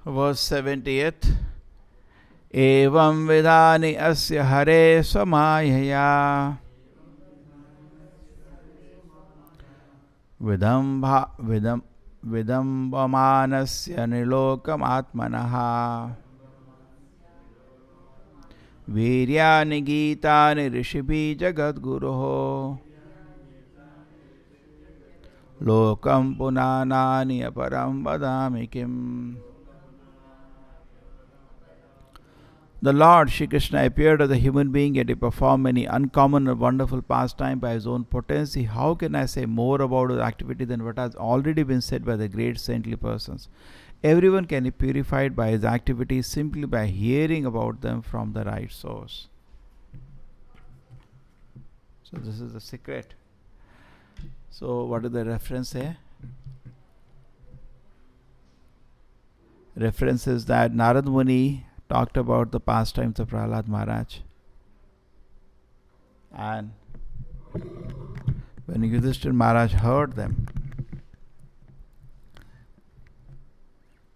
Verse 70th. Evam vidani asya hare swamayaya vidambamanasya nilokam atmanaha Viryani Gitani Rishibi Jagadguruho Lokam Punanani Aparam Vadami Kim. The Lord Shri Krishna appeared as a human being, yet he performed many uncommon and wonderful pastimes by his own potency. How can I say more about his activity than what has already been said by the great saintly persons? Everyone can be purified by his activities simply by hearing about them from the right source. So this is the secret. So what did the reference say? Reference is that Narad Muni talked about the pastimes of Prahlad Maharaj. And when Yudhishthira Maharaj heard them,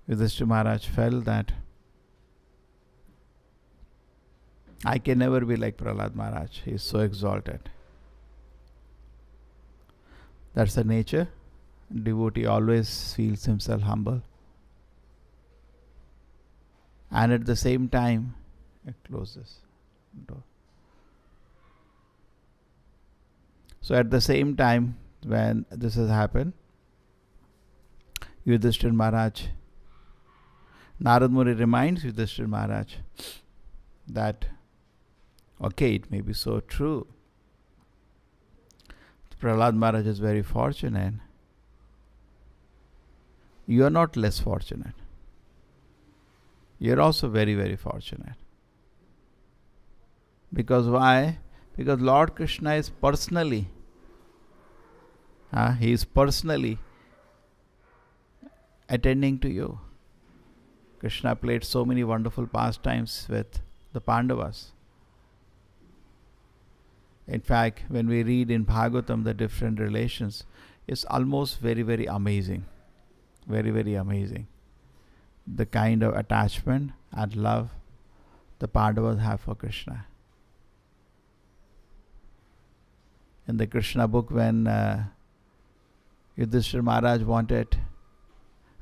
Yudhishthira Maharaj felt that I can never be like Prahlad Maharaj. He is so exalted. That's the nature. Devotee always feels himself humble. And at the same time, close this door. So at the same time, when this has happened, Yudhishthira Maharaj, Narad Muni reminds Yudhishthira Maharaj that, okay, it may be so true. Prahlad Maharaj is very fortunate. You are not less fortunate. You are also very, very fortunate. Because why? Because Lord Krishna is personally, he is personally attending to you. Krishna played so many wonderful pastimes with the Pandavas. In fact, when we read in Bhagavatam the different relations, it's almost very, very amazing. Very, very amazing. The kind of attachment and love the Pandavas have for Krishna. In the Krishna book, when Yudhishthira Maharaj wanted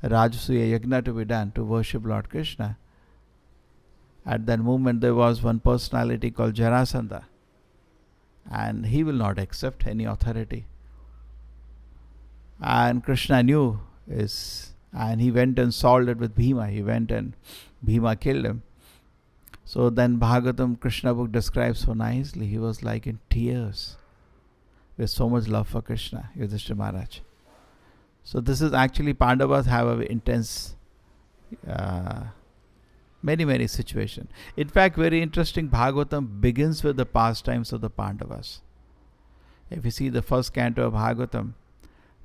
Rajasuya Yajna to be done to worship Lord Krishna, at that moment there was one personality called Jarasandha, and he will not accept any authority. And Krishna knew this, and he went and solved it with Bhima. He went and Bhima killed him. So then Bhagavatam Krishna book describes so nicely. He was like in tears with so much love for Krishna, Yudhishthira Maharaj. So this is actually Pandavas have an intense many situations. In fact, very interesting, Bhagavatam begins with the pastimes of the Pandavas. If you see the first canto of Bhagavatam,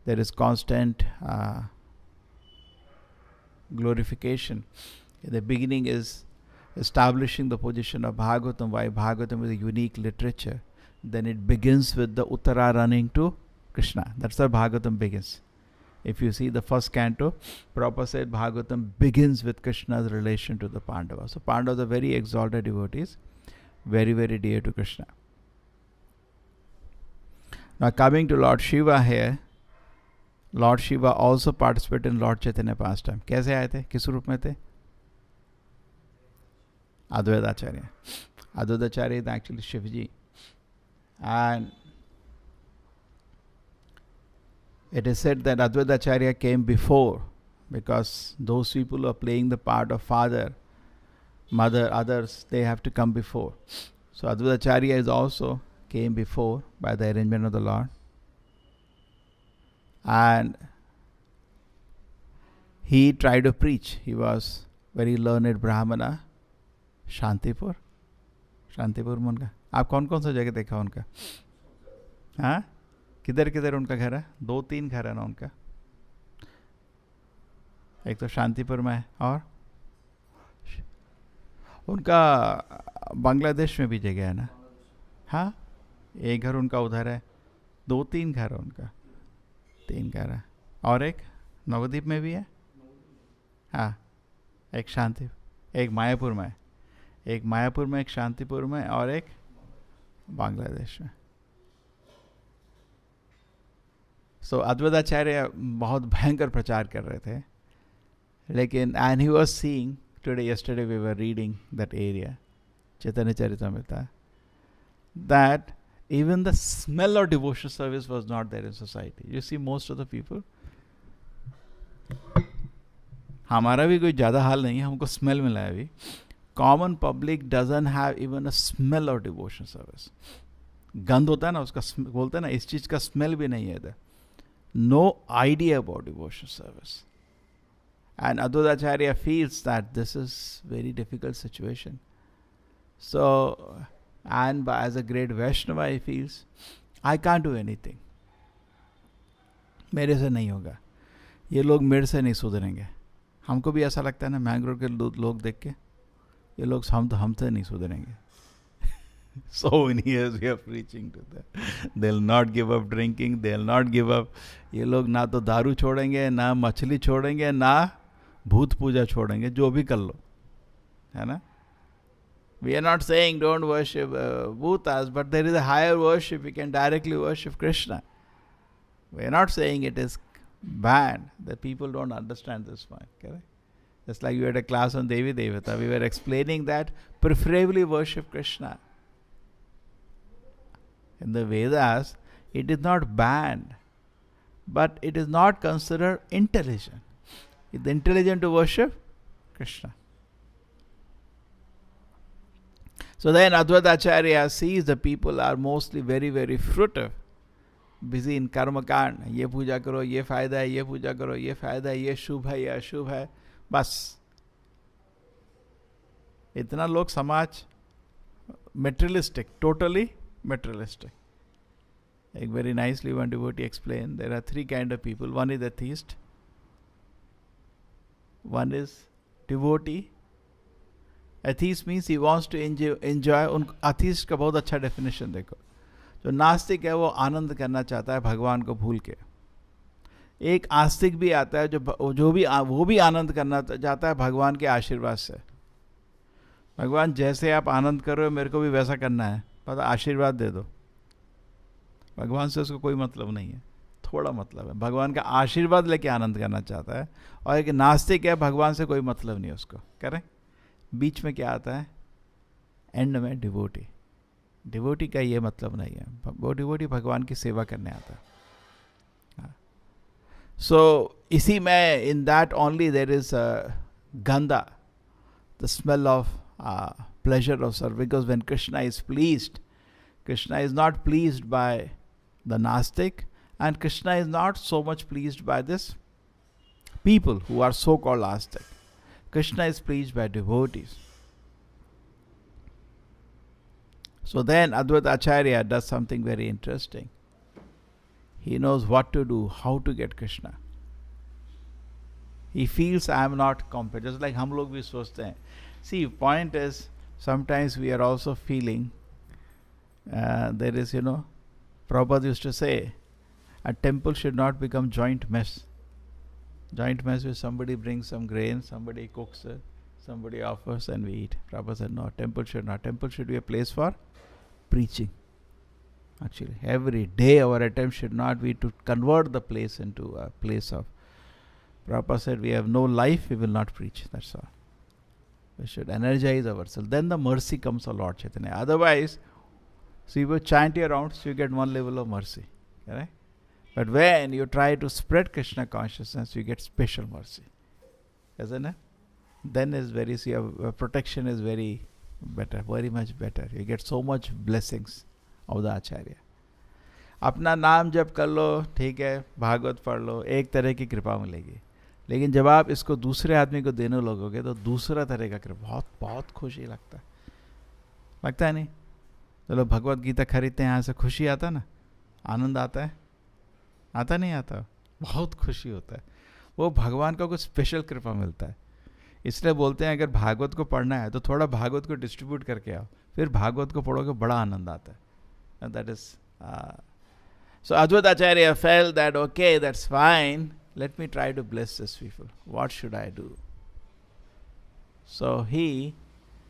there is constant glorification. The beginning is establishing the position of Bhagavatam, why Bhagavatam is a unique literature, then it begins with the Uttara running to Krishna. That's how Bhagavatam begins. If you see the first canto, Prabhupada said Bhagavatam begins with Krishna's relation to the Pandavas. So Pandavas are very exalted devotees, very, very dear to Krishna. Now coming to Lord Shiva here, Lord Shiva also participated in Lord Chaitanya pastime. कैसे आए थे? किस रूप में थे? Advaitacharya. Advaitacharya is actually Shivji. And it is said that Advaitacharya came before, because those people who are playing the part of father, mother, others, they have to come before. So Advaitacharya is also came before by the arrangement of the Lord. And he tried to preach. He was very learned Brahmana. Shantipur में उनका, आप कौन कौन सा जगह देखा उनका? हाँ, किधर किधर उनका घर है? 2-3 घर है ना उनका. एक तो शांतिपुर में है, और उनका बांग्लादेश में भी जगह है ना. हाँ, एक घर उनका उधर है, 2-3 घर है उनका, 3 घर है, और एक नवद्वीप में भी है. हाँ, एक शांति, एक मायापुर में, एक मायापुर में, एक शांतिपुर में, और एक बांग्लादेश में. सो अद्वैताचार्य बहुत भयंकर प्रचार कर रहे थे, लेकिन and he was seeing today, yesterday we were reading that area, Chaitanya Charitamrita, that even the smell of devotional service was not there in society. You see most of the people, हमारा भी कोई ज़्यादा हाल नहीं है, हमको स्मेल मिला है अभी. Common public doesn't have even a smell of devotional service. गंध होता है ना उसका, बोलते हैं ना, इस चीज़ का स्मेल भी नहीं है इधर. No idea about devotional service. And Advaitacharya feels that this is very difficult situation. So, and as a great Vaishnava, he feels, I can't do anything. मेरे से नहीं होगा, ये लोग मेरे से नहीं सुधरेंगे. हमको भी ऐसा लगता है ना, मैंग्रोव के लोग देख के, ये लोग हमसे नहीं सुधरेंगे. So many years we are preaching to them. They'll not give up drinking, they'll not give up. ये लोग ना तो दारू छोड़ेंगे, ना मछली छोड़ेंगे, ना भूत पूजा छोड़ेंगे, जो भी कर लो, है ना. We are not saying don't worship bhutas, but there is a higher worship. You can directly worship Krishna. We are not saying it is bad. The people don't understand this point. Correct? Just like we had a class on Devi Devata, we were explaining that preferably worship Krishna. In the Vedas, it is not banned, but it is not considered intelligent. Is it intelligent to worship Krishna? So then Advaitacharya sees the people are mostly very, very fruitive, busy in karma kand. ये पूजा करो, ये फायदा है, ये पूजा करो, ये फायदा है, ये शुभ है, ये अशुभ है, बस. इतना लोग समाज materialistic, totally materialistic. Like very nicely one devotee explained, there are 3 kind of people. One is atheist, one is devotee. Atheist means he wants to enjoy. Atheist का बहुत अच्छा definition देखो. जो नास्तिक है वो आनंद करना चाहता है भगवान को भूल के. एक आस्तिक भी आता है वो भी आनंद करना चाहता है भगवान के आशीर्वाद से. भगवान जैसे आप आनंद कर रहे हो मेरे को भी वैसा करना है, पता आशीर्वाद दे दो. भगवान से उसको कोई मतलब नहीं है, थोड़ा मतलब है. भगवान का आशीर्वाद लेके आनंद करना चाहता है. और एक नास्तिक है, भगवान से कोई मतलब नहीं है उसको. करें बीच में क्या आता है, एंड में डिवोटी. डिवोटी का ये मतलब नहीं है, वो डिवोटी भगवान की सेवा करने आता है. सो इसी में in that only there is gandha, the smell of pleasure of service, because when Krishna is pleased, Krishna is not pleased by the Nastic, and Krishna is not so much pleased by this people who are so-called Nastic. Krishna is pleased by devotees. So then Advaitacharya does something very interesting. He knows what to do, how to get Krishna. He feels I am not competent. Just like हम लोग भी सोचते हैं, See, point is, sometimes we are also feeling, there is, Prabhupada used to say, a temple should not become joint mess. Joint mess where somebody brings some grain, somebody cooks it, somebody offers and we eat. Prabhupada said, no, temple should not. Temple should be a place for preaching. Actually, every day our attempt should not be to convert the place into a place of. Prabhupada said, we have no life, we will not preach. That's all. We should energize ourselves. Then the mercy comes of Lord Chaitanya. Otherwise, so you will chant your rounds, you get one level of mercy. Correct? But when you try to spread Krishna consciousness, you get special mercy. Isn't it? Then is very, see, protection is very better, very much better. You get so much blessings of the Acharya. अपना नाम जप कर लो, ठीक है, भागवत पढ़ लो, एक तरह की कृपा मिलेगी. लेकिन जब आप इसको दूसरे आदमी को देने लगोगे तो दूसरा तरह का कृपा, बहुत बहुत खुशी लगता है नहीं? चलो भगवत गीता खरीदते हैं, यहाँ से खुशी आता ना, आनंद आता है, आता नहीं आता, बहुत खुशी होता है. वो भगवान का कुछ स्पेशल कृपा मिलता है. इसलिए बोलते हैं अगर भागवत को पढ़ना है तो थोड़ा भागवत को डिस्ट्रीब्यूट करके आओ, फिर भागवत को पढ़ोगे, बड़ा आनंद आता है. And that is so Advaita Acharya felt that okay, that's fine, let me try to bless these people. What should I do? So he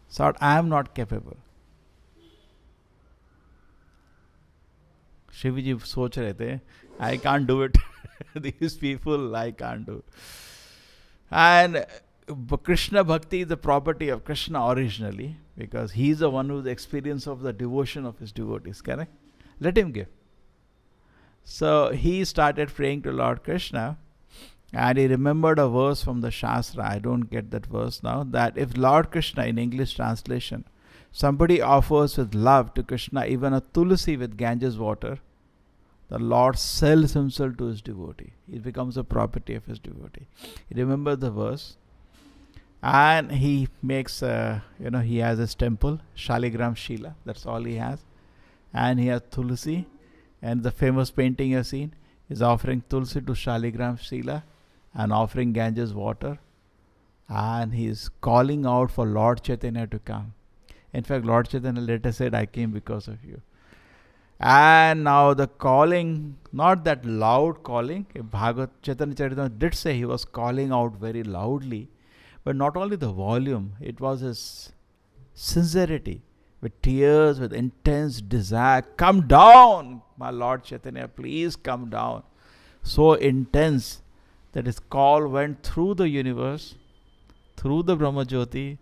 thought, I am not capable. Shivji सोच रहे थे, I can't do it. These people, I can't do. And Krishna Bhakti is the property of Krishna originally, because he is the one who is the experience of the devotion of his devotees, correct? Let him give. So he started praying to Lord Krishna, and he remembered a verse from the Shastra, I don't get that verse now, that if Lord Krishna, in English translation, somebody offers with love to Krishna even a tulsi with Ganges water, the Lord sells himself to his devotee. He becomes a property of his devotee. He remembers the verse, and he makes, he has his temple, Shaligram Shila, that's all he has. And he has Tulsi, and the famous painting you have seen is offering Tulsi to Shaligram Shila and offering Ganges water. And he is calling out for Lord Chaitanya to come. In fact, Lord Chaitanya later said, I came because of you. And now the calling, not that loud calling, Bhagavad Chaitanya Charitamrita did say he was calling out very loudly, but not only the volume, it was his sincerity, with tears, with intense desire. Come down, my Lord Chaitanya, please come down. So intense that his call went through the universe, through the Brahmajyoti,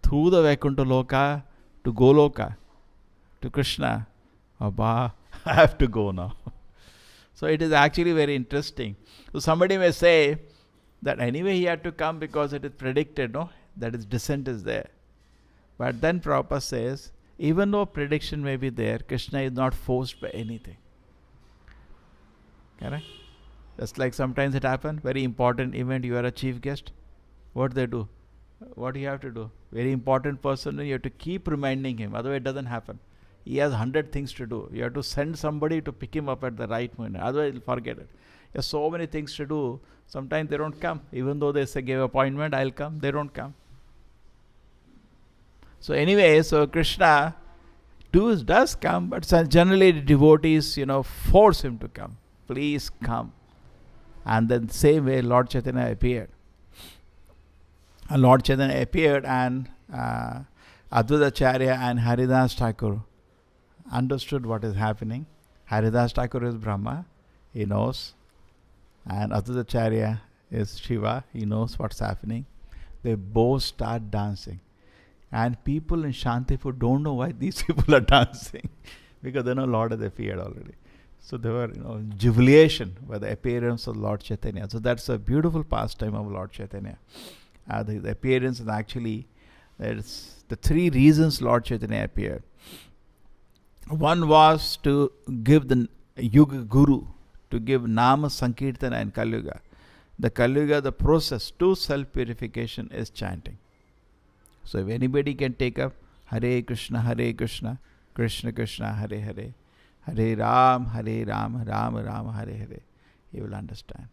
through the Vaikuntha Loka, to Goloka, to Krishna. Abba, I have to go now. So it is actually very interesting. So somebody may say that anyway he had to come because it is predicted, no? That his descent is there. But then Prabhupada says, even though prediction may be there, Krishna is not forced by anything. Correct? Just like sometimes it happens, very important event, you are a chief guest. What they do? What do you have to do? Very important person, you have to keep reminding him, otherwise it doesn't happen. He has 100 things to do. You have to send somebody to pick him up at the right moment. Otherwise, he'll forget it. There's so many things to do. Sometimes they don't come. Even though they say, give appointment, I'll come. They don't come. So anyway, so Krishna does come, but generally the devotees, force him to come. Please come. And then same way Lord Chaitanya appeared. And Lord Chaitanya appeared, and Advaita Acharya and Haridas Thakur understood what is happening. Haridas Thakur is Brahma, he knows. And Advaita Acharya is Shiva, he knows what's happening. They both start dancing. And people in Shantipur don't know why these people are dancing, because they know Lord has appeared already. So they were, jubilation by the appearance of Lord Chaitanya. So that's a beautiful pastime of Lord Chaitanya. The appearance is actually, there's the three reasons Lord Chaitanya appeared. One was to give the Yuga Guru, to give Nama Sankirtana and Kalyuga. The Kalyuga, the process to self-purification is chanting. So if anybody can take up Hare Krishna, Krishna Krishna, Hare Hare, Hare Ram, Ram Ram, Hare Hare, he will understand.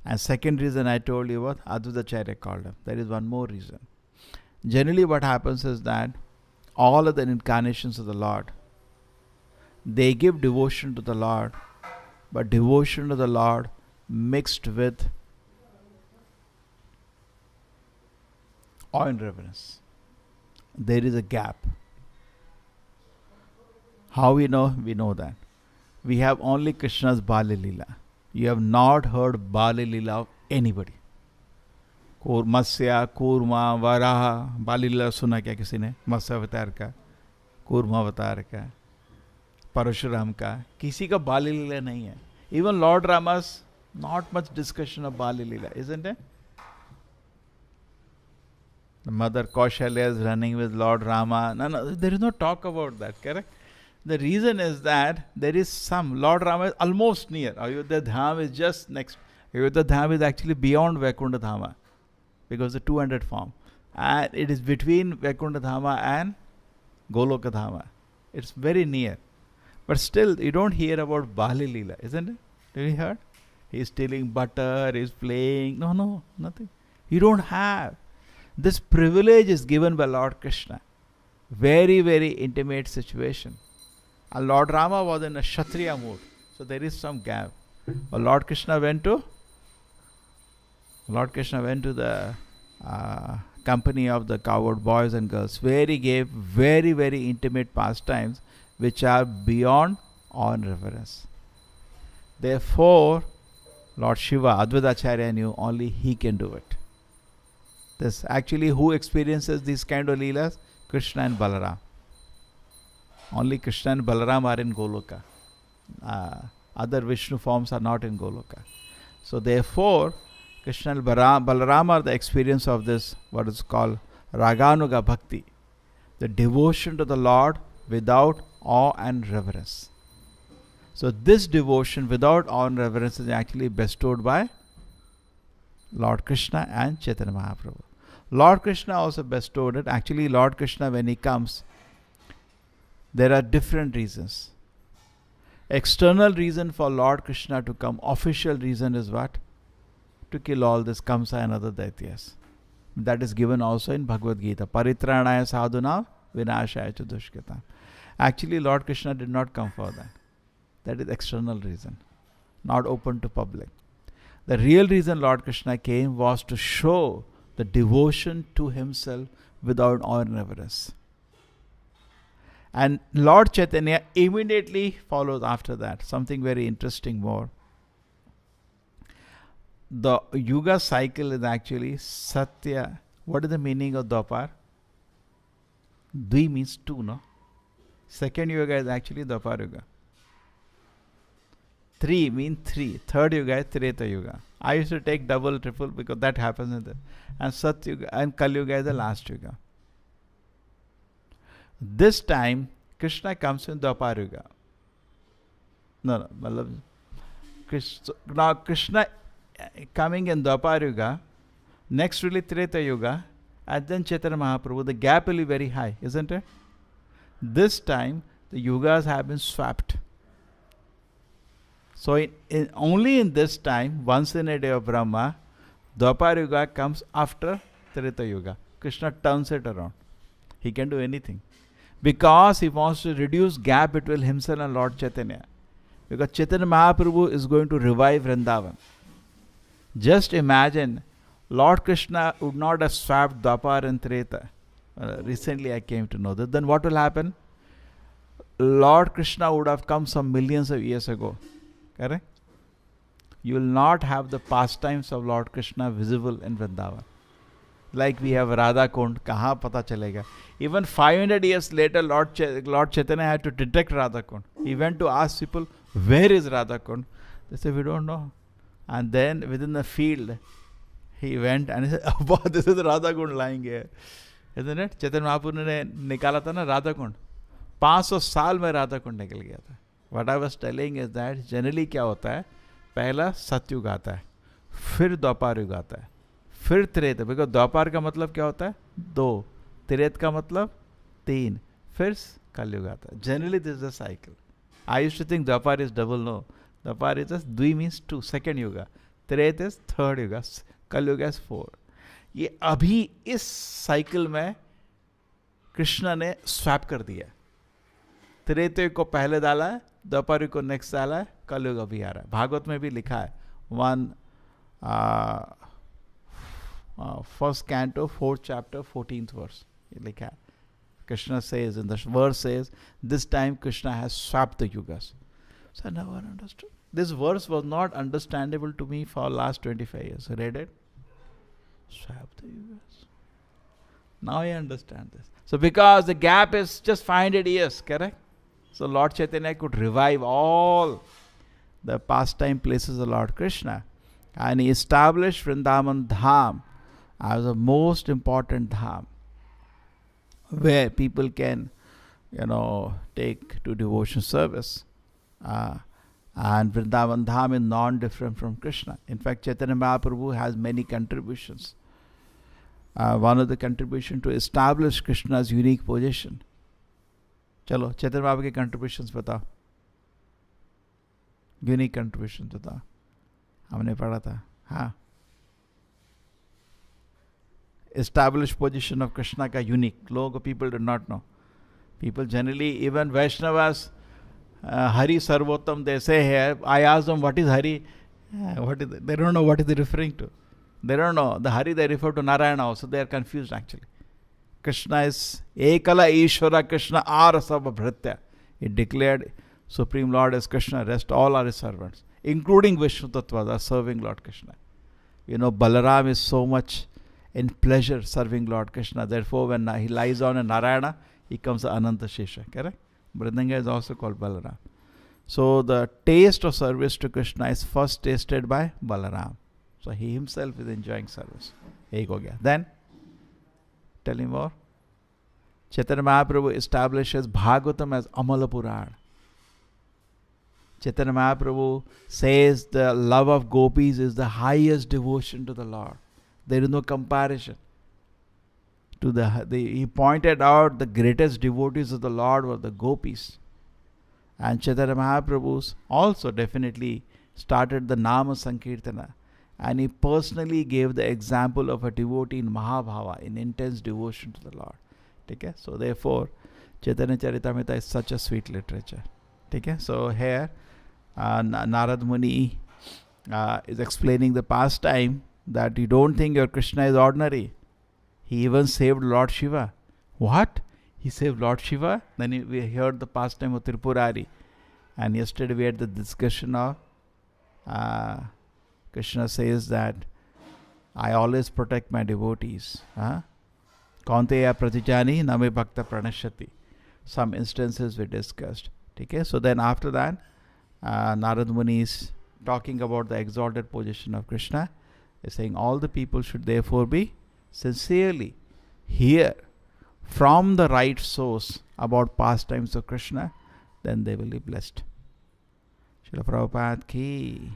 And second reason I told you what Advaita Acharya called him. There is one more reason. Generally what happens is that all of the incarnations of the Lord, they give devotion to the Lord, but devotion to the Lord mixed with awe and reverence. There is a gap. How we know? We know that. We have only Krishna's Bali Leela. You have not heard Bali Leela of anybody. मत्स्य कूर्मा वराह बाली लीला सुना क्या किसी ने? मत्स्य अवतार का, कूर्मा अवतार का, परशुराम का, किसी का बाली लीला नहीं है. Even Lord Rama's not much discussion of Bali Leela, isn't it? The mother Kaushalya is running with Lord Rama. No, there is no talk about that, correct? The reason is that there is some, Lord Rama is almost near. Ayodhya Dham is just next. Ayodhya Dham is actually beyond Vaikuntha Dhama, because the 200 form. And it is between Vaikuntha Dhama and Goloka Dhama. It's very near. But still, you don't hear about Bali Leela, isn't it? Did you hear? He's stealing butter, he's playing. No, nothing. You don't have. This privilege is given by Lord Krishna. Very, very intimate situation. And Lord Rama was in a Kshatriya mood. So there is some gap. But Lord Krishna went to the company of the cowherd boys and girls, where he gave very, very intimate pastimes which are beyond awe and reverence. Therefore, Lord Shiva, Advaita Acharya knew only he can do it. This actually, who experiences these kind of leelas? Krishna and Balaram. Only Krishna and Balaram are in Goloka. Other Vishnu forms are not in Goloka. So therefore, Krishna and Balaram are the experience of this, what is called Raganuga Bhakti. The devotion to the Lord without awe and reverence. So this devotion without awe and reverence is actually bestowed by Lord Krishna and Chaitanya Mahaprabhu. Lord Krishna also bestowed it. Actually, Lord Krishna, when he comes, there are different reasons. External reason for Lord Krishna to come, official reason is what? To kill all this Kamsa and other Daityas. That is given also in Bhagavad Gita. Paritranaya sadhuna vinashaya cha dushkritam. Actually, Lord Krishna did not come for that. That is external reason, not open to public. The real reason Lord Krishna came was to show the devotion to himself without awe and reverence. And Lord Chaitanya immediately follows after that. Something very interesting more. The Yuga cycle is actually Satya. What is the meaning of Dwapar? Dvi means two, no? Second Yuga is actually Dwapar Yuga. Three means three. Third Yuga is Treta Yuga. I used to take double, triple because that happens in the. And Sat Yuga and Kali Yuga is the last Yuga. This time, Krishna comes in Dwapar Yuga. No. Now Krishna coming in Dwapar Yuga, next really Treta Yuga, and then Chaitanya Mahaprabhu. The gap will be very high, isn't it? This time, the Yugas have been swapped. So only in this time, once in a day of Brahma, Dwapar Yuga comes after Treta Yuga. Krishna turns it around. He can do anything. Because he wants to reduce gap between himself and Lord Chaitanya. Because Chaitanya Mahaprabhu is going to revive Vrindavan. Just imagine, Lord Krishna would not have swapped Dwapar and Treta. Recently I came to know that. Then what will happen? Lord Krishna would have come some millions of years ago. Correct? You will not have the pastimes of Lord Krishna visible in Vrindavan. Like we have Radha Kund, kaha pata chalega. Even 500 years later, Lord Chaitanya had to detect Radha Kund. He went to ask people, where is Radha Kund? They said, we don't know. And then within the field, he went and he said, oh, this is Radha Kund lying here. Isn't it? Chaitanya Mahaprabhu ne nikala tha na Radha Kund. 500 साल में राधा कुंड निकल गया था. What I was telling is that generally क्या होता है, पहला सतयुग आता है, फिर द्वापर युग आता है, फिर त्रेता. बिकॉज द्वापर का मतलब क्या होता है? 2. त्रेत का मतलब 3. फिर कलयुग आता है. Generally this is a cycle. I used to think Dwapar is double. No, Dwapar is just Dvi means 2, second yuga. Tret is third yuga. Kalyuga is 4. ये अभी इस साइकिल में कृष्ण ने स्वैप कर दिया. त्रेते को पहले डाला है, द्वापर को नेक्स्ट डाला है, कलयुग अभी आ रहा है. भागवत में भी लिखा है, first canto 4th chapter 14th verse, ये लिखा है. Krishna says, in the verse says, this time Krishna has swapped the yugas. So I never understood. This verse was not understandable to me for last 25 years. I read it. Swap the yugas. Now I understand this. So because the gap is just 500 years, correct? So Lord Chaitanya could revive all the pastime places of Lord Krishna. And he established Vrindavan Dham as the most important dham, where people can, take to devotion service. And Vrindavan Dham is non-different from Krishna. In fact, Chaitanya Mahaprabhu has many contributions. One of the contributions to establish Krishna's unique position. चलो चैतन्य बाबा के contributions बताओ. Unique contributions बताओ. हमने पढ़ा था. हाँ. Established position of Krishna का unique. लोग people do not know. People generally, even Vaishnavas, Hari Sarvottam, they say here. I ask them, what is Hari? They don't know what is he referring to. They don't know. The Hari they refer to Narayana also. They are confused actually. Krishna is Ekala Ishvara Krishna Arasava Bhritya. He declared Supreme Lord as Krishna. Rest all are his servants, including Vishnu Tattvas are serving Lord Krishna. Balaram is so much in pleasure serving Lord Krishna. Therefore, when he lies on a Narayana, he comes Ananta Shesha. Correct? Mridanga is also called Balaram. So the taste of service to Krishna is first tasted by Balaram. So he himself is enjoying service. Then, tell him more. Chaitanya Mahaprabhu establishes Bhagavatam as Amala Purana. Chaitanya Mahaprabhu says the love of gopis is the highest devotion to the Lord. There is no comparison. He pointed out the greatest devotees of the Lord were the gopis. And Chaitanya Mahaprabhu also definitely started the Nama Sankirtana. And he personally gave the example of a devotee in Mahabhava, in intense devotion to the Lord. Okay? So therefore, Chaitanya Charitamrita is such a sweet literature. Okay? So here, Narad Muni is explaining the pastime that you don't think your Krishna is ordinary. He even saved Lord Shiva. What? He saved Lord Shiva? Then we heard the pastime of Tripurari. And yesterday we had the discussion of Krishna says that I always protect my devotees. Kaunteya pratijani name bhakta pranashati. Some instances we discussed. Okay? So then after that, Narad Muni is talking about the exalted position of Krishna. He's saying all the people should therefore be sincerely hear from the right source about pastimes of Krishna, then they will be blessed. Srila Prabhupada ki